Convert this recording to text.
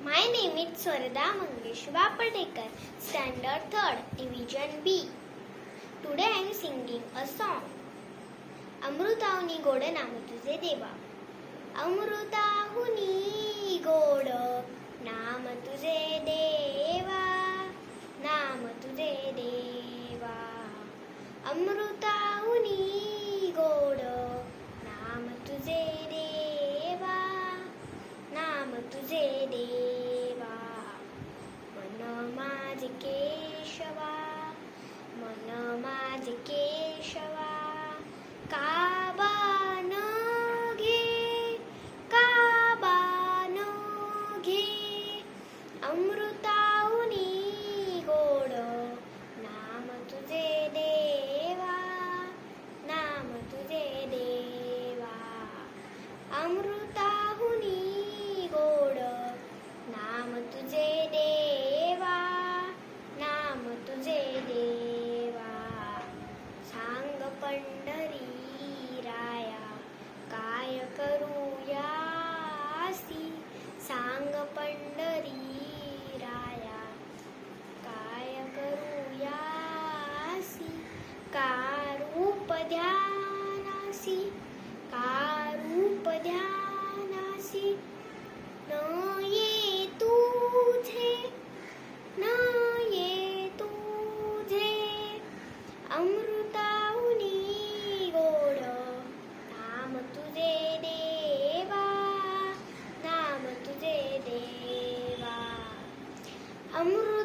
My name is Swarda Mangesh Vapadekar, Standard 3rd, Division B. Today I am singing a song. अमृताहुनी गोड नाम तुझे देवा. अमृताहुनी गोड नाम तुझे देवा. नाम तुझे देवा. अमृताहुनी गोड नाम तुझे देवा. नाम तुझे देवा. मन माझे केशवा. मन माझे केशवा. काबान घे. काबान घे. अमृताहुनी गोड नाम तुझे देवा. नाम तुझे देवा. अमृताहुनी गोड नाम तुझे देवा. नाम तुझे देवा. सांग पंढरी राया काय करूयासी. सांग पंढरी राया काय करूयासी. का रूप ध्यानासी. का रूप ध्यानासी. न ये तुझे. न ये तुझे. अमृताहुनी गोड नाम तुझे देवा. नाम तुझे देवा. अमृत